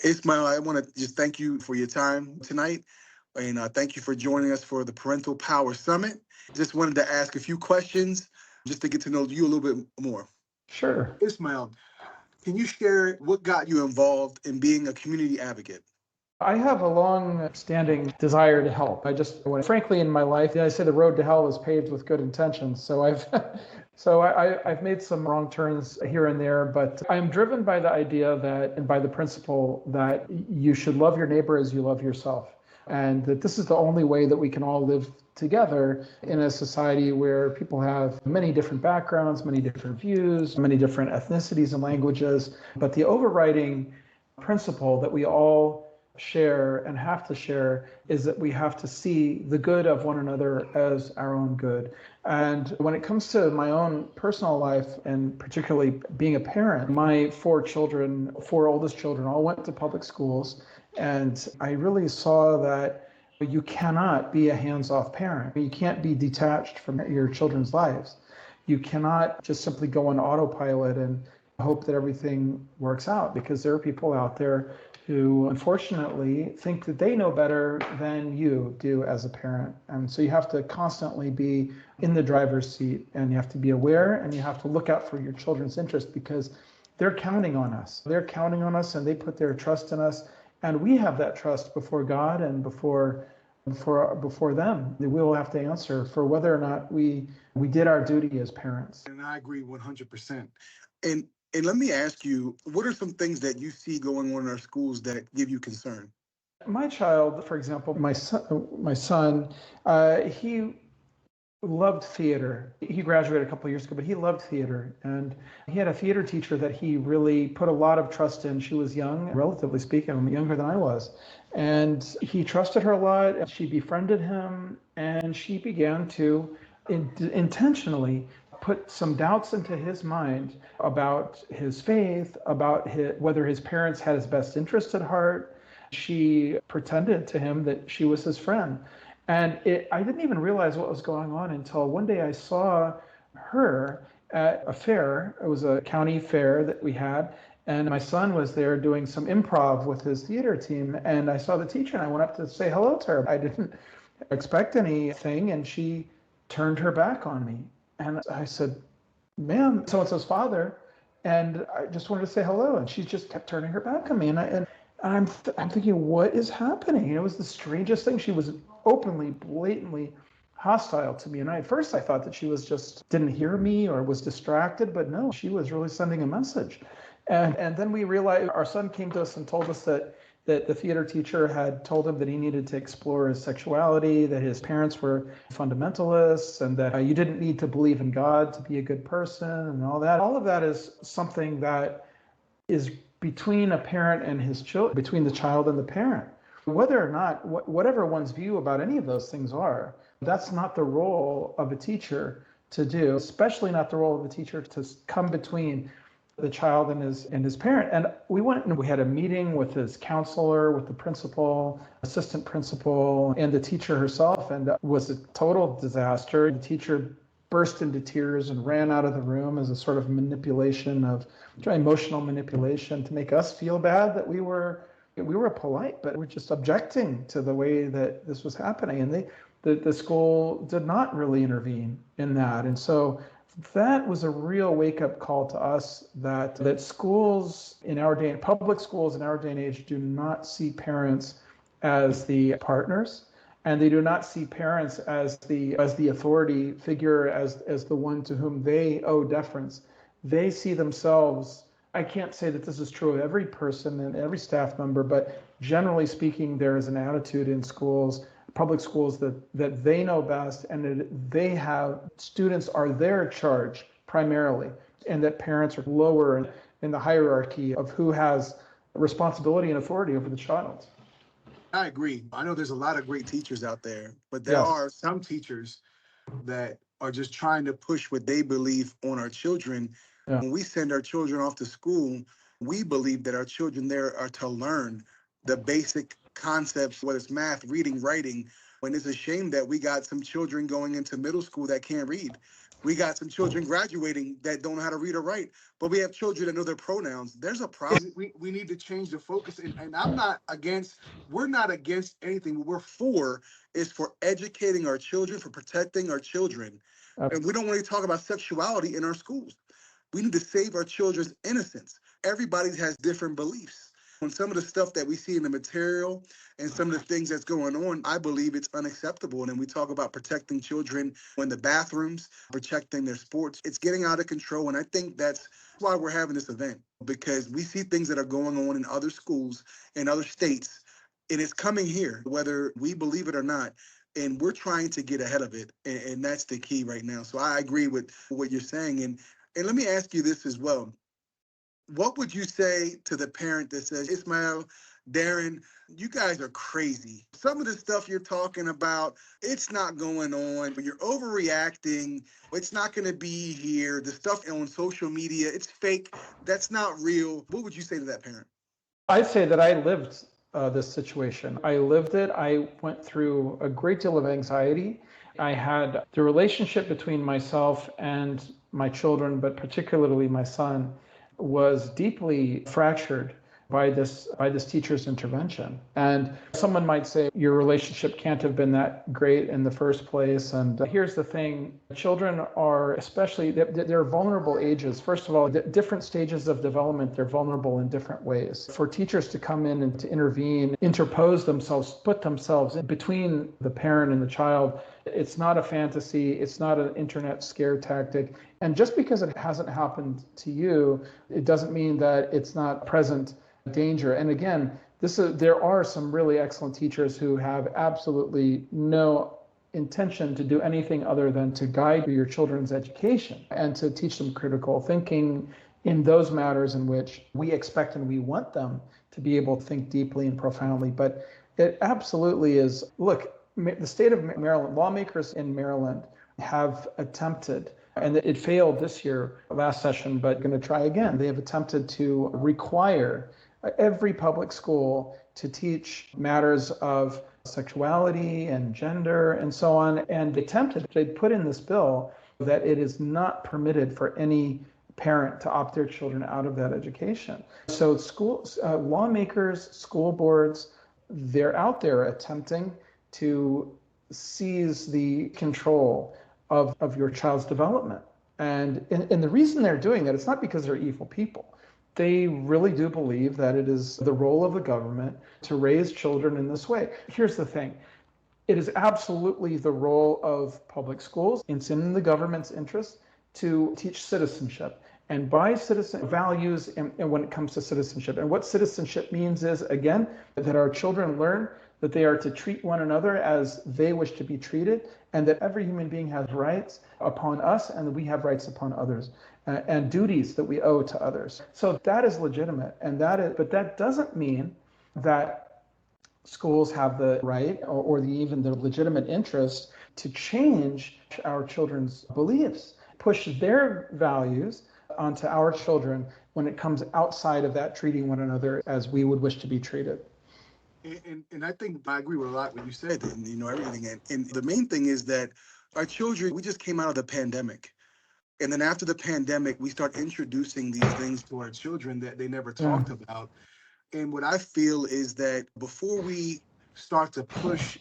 Ismael, I want to just thank you for your time tonight. And thank you for joining us for the Parental Power Summit. Just wanted to ask a few questions just to get to know you a little bit more. Sure. Ismael, can you share what got you involved in being a community advocate? I have a long-standing desire to help. Frankly, in my life, I say the road to hell is paved with good intentions. So I've made some wrong turns here and there, but I'm driven by the idea that, and by the principle that you should love your neighbor as you love yourself, and that this is the only way that we can all live together in a society where people have many different backgrounds, many different views, many different ethnicities and languages, but the overriding principle that we all share and have to share is that we have to see the good of one another as our own good. And when it comes to my own personal life, and particularly being a parent, my four oldest children all went to public schools. And I really saw that you cannot be a hands-off parent. You can't be detached from your children's lives. You cannot just simply go on autopilot and hope that everything works out, because there are people out there who unfortunately think that they know better than you do as a parent. And so you have to constantly be in the driver's seat, and you have to be aware, and you have to look out for your children's interest, because they're counting on us. They're counting on us, and they put their trust in us. And we have that trust before God and before them. We will have to answer for whether or not we did our duty as parents. And I agree 100%. And and let me ask you, what are some things that you see going on in our schools that give you concern? My child, for example, my son, he loved theater. He graduated a couple of years ago, but he loved theater. And he had a theater teacher that he really put a lot of trust in. She was young, relatively speaking, younger than I was. And he trusted her a lot. And she befriended him, and she began to intentionally put some doubts into his mind about his faith, about whether his parents had his best interest at heart. She pretended to him that she was his friend. And I didn't even realize what was going on until one day I saw her at a fair. It was a county fair that we had. And my son was there doing some improv with his theater team. And I saw the teacher, and I went up to say hello to her. I didn't expect anything. And she turned her back on me. And I said, "Ma'am, so-and-so's father." And I just wanted to say hello. And she just kept turning her back on me. And I'm thinking, what is happening? It was the strangest thing. She was openly, blatantly hostile to me. And at first I thought that she was just didn't hear me or was distracted, but no, she was really sending a message. And then we realized, our son came to us and told us that the theater teacher had told him that he needed to explore his sexuality, that his parents were fundamentalists, and that you didn't need to believe in God to be a good person and all that. All of that is something that is between a parent and his child, between the child and the parent. Whether or not, whatever one's view about any of those things are, that's not the role of a teacher to do, especially not the role of a teacher to come between the child and his parent. And we went and we had a meeting with his counselor, with the principal, assistant principal, and the teacher herself, and it was a total disaster. The teacher burst into tears and ran out of the room as a sort of emotional manipulation to make us feel bad that we were polite, but we're just objecting to the way that this was happening. And the school did not really intervene in that. And so that was a real wake-up call to us that schools in our day, public schools in our day and age, do not see parents as the partners, and they do not see parents as the authority figure, as the one to whom they owe deference. They see themselves. I can't say that this is true of every person and every staff member, but generally speaking, there is an attitude in schools, public schools, that they know best, and that they have students are their charge primarily, and that parents are lower in the hierarchy of who has responsibility and authority over the child. I agree. I know there's a lot of great teachers out there, but there Yes. are some teachers that are just trying to push what they believe on our children. Yeah. When we send our children off to school, we believe that our children there are to learn the basic concepts, whether it's math, reading, writing. When it's a shame that we got some children going into middle school that can't read. We got some children graduating that don't know how to read or write, but we have children that know their pronouns. There's a problem. We need to change the focus. And we're not against anything. What we're for is for educating our children, for protecting our children. And we don't want to talk about sexuality in our schools. We need to save our children's innocence. Everybody has different beliefs. On some of the stuff that we see in the material and some of the things that's going on, I believe it's unacceptable. And then we talk about protecting children in the bathrooms, protecting their sports. It's getting out of control. And I think that's why we're having this event, because we see things that are going on in other schools in other states, and it's coming here, whether we believe it or not. And we're trying to get ahead of it. And that's the key right now. So I agree with what you're saying. And let me ask you this as well. What would you say to the parent that says, Ismael, Darren, you guys are crazy. Some of the stuff you're talking about, it's not going on. You're overreacting. It's not going to be here. The stuff on social media, it's fake. That's not real. What would you say to that parent? I'd say that I lived this situation. I lived it. I went through a great deal of anxiety. I had the relationship between myself and my children, but particularly my son, was deeply fractured by this teacher's intervention. And someone might say your relationship can't have been that great in the first place. And here's the thing, children are especially, they're vulnerable ages. First of all, different stages of development, they're vulnerable in different ways. For teachers to come in and to intervene, interpose themselves, put themselves in between the parent and the child, it's not a fantasy, it's not an internet scare tactic. And just because it hasn't happened to you, it doesn't mean that it's not present danger. And again, there are some really excellent teachers who have absolutely no intention to do anything other than to guide your children's education and to teach them critical thinking in those matters in which we expect and we want them to be able to think deeply and profoundly. But it absolutely is, look, the state of Maryland, lawmakers in Maryland have attempted, and it failed this year, last session, but going to try again. They have attempted to require every public school to teach matters of sexuality and gender and so on. And they put in this bill that it is not permitted for any parent to opt their children out of that education. So schools, lawmakers, school boards, they're out there attempting to seize the control of your child's development. And the reason they're doing that, it's not because they're evil people. They really do believe that it is the role of the government to raise children in this way. Here's the thing. It is absolutely the role of public schools. It's in the government's interest to teach citizenship and by citizen values and when it comes to citizenship. And what citizenship means is, again, that our children learn that they are to treat one another as they wish to be treated, and that every human being has rights upon us and that we have rights upon others, and duties that we owe to others. So that is legitimate, but that doesn't mean that schools have the right or even the legitimate interest to change our children's beliefs, push their values onto our children when it comes outside of that treating one another as we would wish to be treated. And I think I agree with a lot what you said, and everything. And the main thing is that our children, we just came out of the pandemic. And then after the pandemic, we start introducing these things to our children that they never talked about. And what I feel is that before we start to push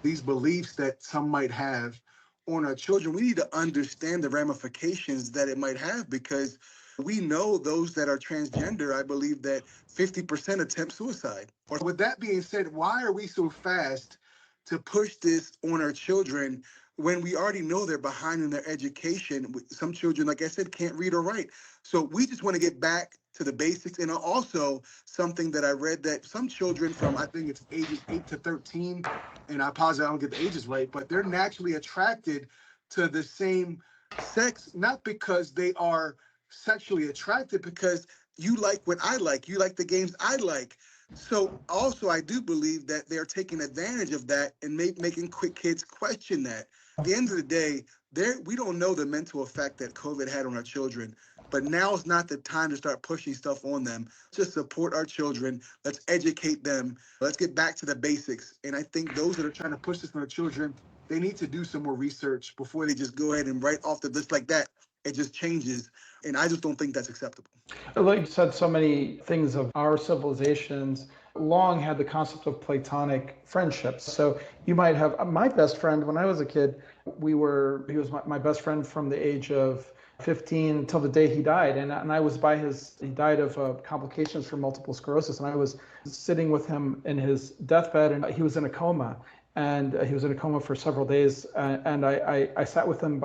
these beliefs that some might have on our children, we need to understand the ramifications that it might have, because we know those that are transgender, I believe that 50% attempt suicide. Or with that being said, why are we so fast to push this on our children when we already know they're behind in their education? Some children, like I said, can't read or write. So we just want to get back to the basics. And also something that I read, that some children from, I think it's ages 8 to 13, and I apologize, I don't get the ages right, but they're naturally attracted to the same sex, not because they are sexually attracted, because you like what I like, you like the games I like. So also I do believe that they're taking advantage of that and making quick kids question that. At the end of the day, we don't know the mental effect that COVID had on our children, but now is not the time to start pushing stuff on them. Just support our children. Let's educate them. Let's get back to the basics. And I think those that are trying to push this on our children they need to do some more research before they just go ahead and write off the list like that. It just changes. And I just don't think that's acceptable. Like you said, so many things of our civilizations long had the concept of platonic friendships. So you might have my best friend when I was a kid, he was my best friend from the age of 15 until the day he died. And I was he died of complications from multiple sclerosis. And I was sitting with him in his deathbed, and he was in a coma. And he was in a coma for several days. And I sat with him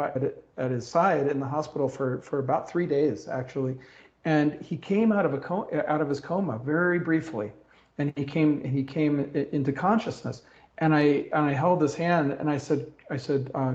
at his side in the hospital for about 3 days, actually. And he came out of his coma very briefly, and he came into consciousness. And I held his hand, and I said,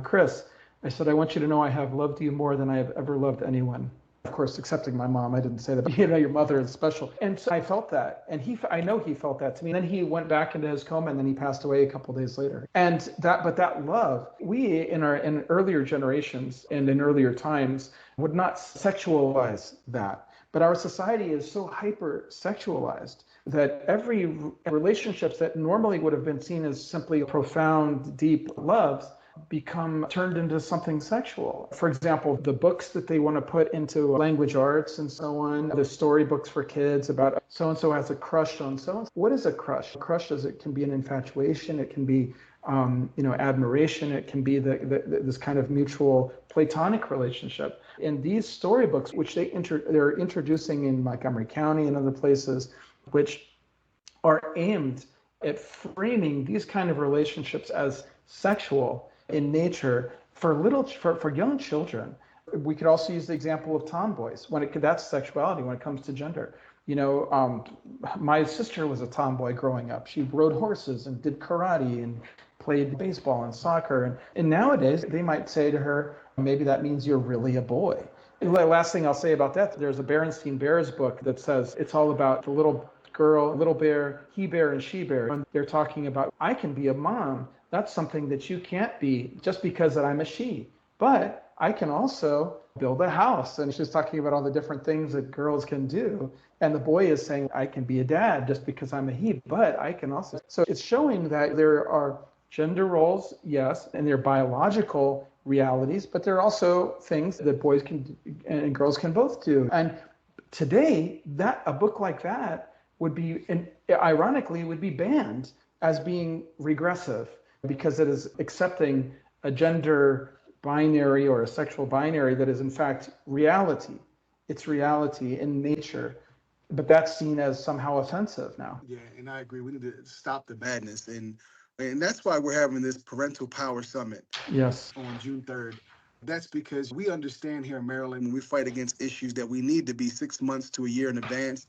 Chris, I said, I want you to know I have loved you more than I have ever loved anyone. Of course, excepting my mom, I didn't say that, but your mother is special. And so I felt that, and I know he felt that to me. And then he went back into his coma, and then he passed away a couple of days later. But that love, we in earlier generations and in earlier times would not sexualize that. But our society is so hyper-sexualized that every relationships that normally would have been seen as simply profound, deep loves become turned into something sexual. For example, the books that they want to put into language arts and so on, the storybooks for kids about so-and-so has a crush on so-and-so. What is a crush? A crush it can be an infatuation, it can be admiration, it can be this kind of mutual platonic relationship. In these storybooks, which they're introducing in Montgomery County and other places, which are aimed at framing these kind of relationships as sexual in nature for young children. We could also use the example of tomboys that's sexuality when it comes to gender. My sister was a tomboy growing up. She rode horses and did karate and played baseball and soccer. And nowadays they might say to her, maybe that means you're really a boy. And the last thing I'll say about that, there's a Berenstain Bears book that says it's all about the little girl, little bear, he bear, and she bear. And they're talking about, I can be a mom. That's something that you can't be just because that I'm a she. But I can also build a house. And she's talking about all the different things that girls can do. And the boy is saying, I can be a dad just because I'm a he, but I can also. So it's showing that there are gender roles, yes, and they're biological realities, but there are also things that boys can and girls can both do. And today, a book like that would be, and ironically, would be banned as being regressive because it is accepting a gender binary or a sexual binary that is in fact reality. It's reality in nature, but that's seen as somehow offensive now. Yeah, and I agree. We need to stop the madness, and that's why we're having this Parental Power Summit. Yes. On June 3rd. That's because we understand here in Maryland when we fight against issues that we need to be 6 months to a year in advance.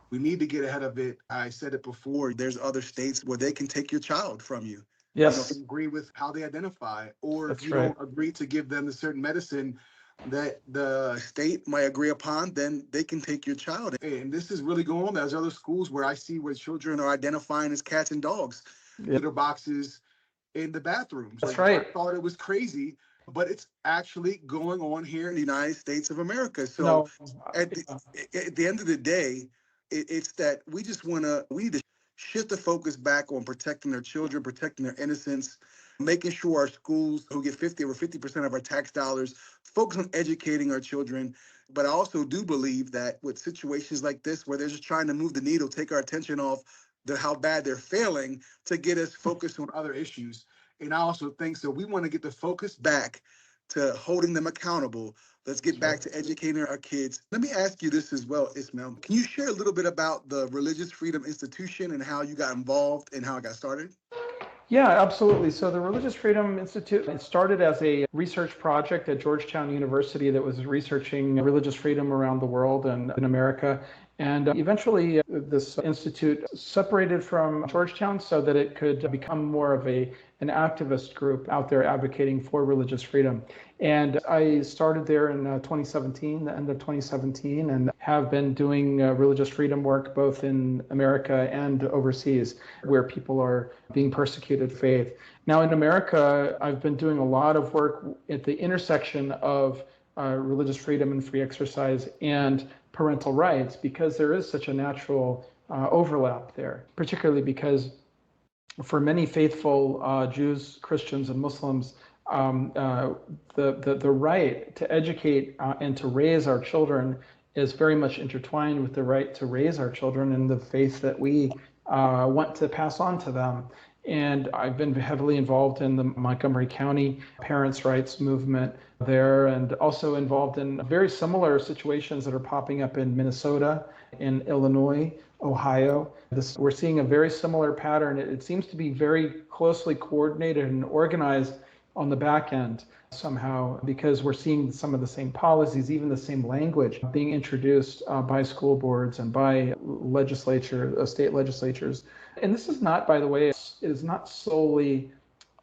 We need to get ahead of it. I said it before, there's other states where they can take your child from you. Yes. Agree with how they identify, or That's if you right. don't agree to give them a certain medicine that the state might agree upon, then they can take your child. And this is really going on. There's other schools where I see where children are identifying as cats and dogs, litter boxes in the bathrooms. That's right. I thought it was crazy, but it's actually going on here in the United States of America. So No, at the end of the day, it's that we need to shift the focus back on protecting their children, protecting their innocence, making sure our schools, who get over 50% of our tax dollars, focus on educating our children. But I also do believe that with situations like this, where they're just trying to move the needle, take our attention off how bad they're failing, to get us focused on other issues. And I also think so. We want to get the focus back to holding them accountable. Let's get back to educating our kids. Let me ask you this as well, Ismael. Can you share a little bit about the Religious Freedom Institution and how you got involved and how it got started? Yeah, absolutely. So the Religious Freedom Institute, it started as a research project at Georgetown University that was researching religious freedom around the world and in America. And eventually this institute separated from Georgetown so that it could become more of an activist group out there advocating for religious freedom. And I started there in 2017, the end of 2017, and have been doing religious freedom work both in America and overseas, where people are being persecuted for faith. Now in America, I've been doing a lot of work at the intersection of religious freedom and free exercise and parental rights, because there is such a natural overlap there, particularly because for many faithful Jews, Christians, and Muslims, the right to educate and to raise our children is very much intertwined with the right to raise our children in the faith that we want to pass on to them. And I've been heavily involved in the Montgomery County parents' rights movement there, and also involved in very similar situations that are popping up in Minnesota, in Illinois, Ohio. We're seeing a very similar pattern. It seems to be very closely coordinated and organized on the back end somehow, because we're seeing some of the same policies, even the same language being introduced by school boards and by state legislatures. And this is not, by the way, it is not solely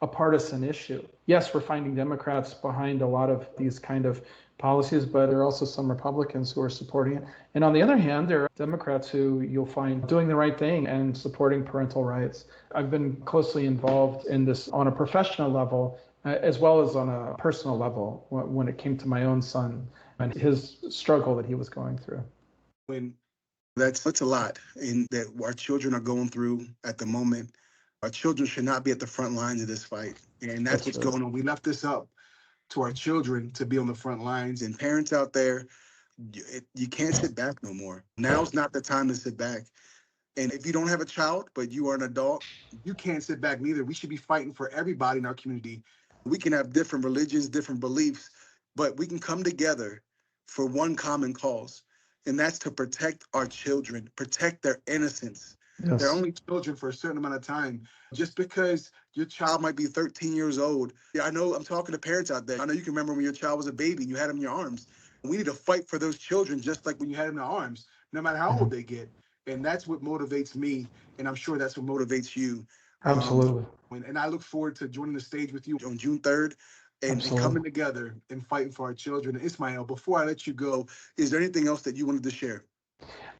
a partisan issue. Yes, we're finding Democrats behind a lot of these kind of policies, but there are also some Republicans who are supporting it. And on the other hand, there are Democrats who you'll find doing the right thing and supporting parental rights. I've been closely involved in this on a professional level, as well as on a personal level when it came to my own son and his struggle that he was going through. When that's a lot in that our children are going through at the moment. Our children should not be at the front lines of this fight. And that's what's going on. We left this up to our children to be on the front lines. And parents out there, you can't sit back no more. Now's not the time to sit back. And if you don't have a child, but you are an adult, you can't sit back neither. We should be fighting for everybody in our community. We can have different religions, different beliefs, but we can come together for one common cause. And that's to protect our children, protect their innocence. Yes. They're only children for a certain amount of time. Just because your child might be 13 years old. Yeah, I know I'm talking to parents out there. I know you can remember when your child was a baby and you had him in your arms. We need to fight for those children just like when you had them in our arms, no matter how old they get. And that's what motivates me. And I'm sure that's what motivates you. Absolutely. And I look forward to joining the stage with you on June 3rd and coming together and fighting for our children. And Ismael, before I let you go, is there anything else that you wanted to share?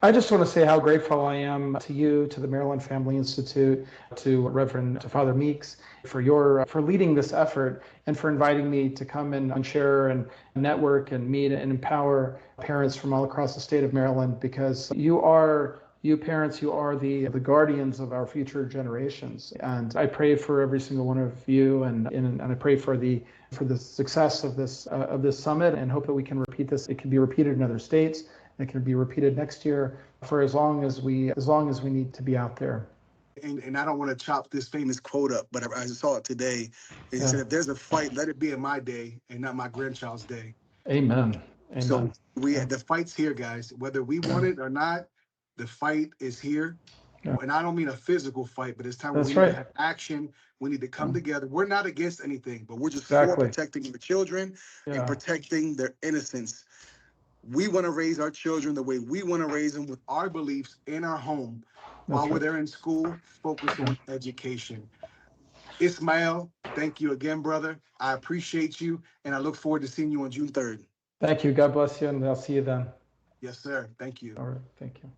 I just want to say how grateful I am to you, to the Maryland Family Institute, to Father Meeks for leading this effort and for inviting me to come and share and network and meet and empower parents from all across the state of Maryland, because you parents, you are the guardians of our future generations. And I pray for every single one of you, and I pray for the success of this summit, and hope that we can repeat this. It can be repeated in other states. It can be repeated next year for as long as we need to be out there. And I don't want to chop this famous quote up, but I saw it today. It said, if there's a fight, let it be in my day and not my grandchild's day. Amen. So the fight's here, guys. Whether we want it or not, the fight is here. Yeah. And I don't mean a physical fight, but it's time we need to have action. We need to come together. We're not against anything, but we're just for protecting the children and protecting their innocence. We want to raise our children the way we want to raise them, with our beliefs in our home. While we're there in school, focus on education. Ismael, thank you again, brother. I appreciate you, and I look forward to seeing you on June 3rd. Thank you. God bless you, and I'll see you then. Yes, sir. Thank you. All right. Thank you.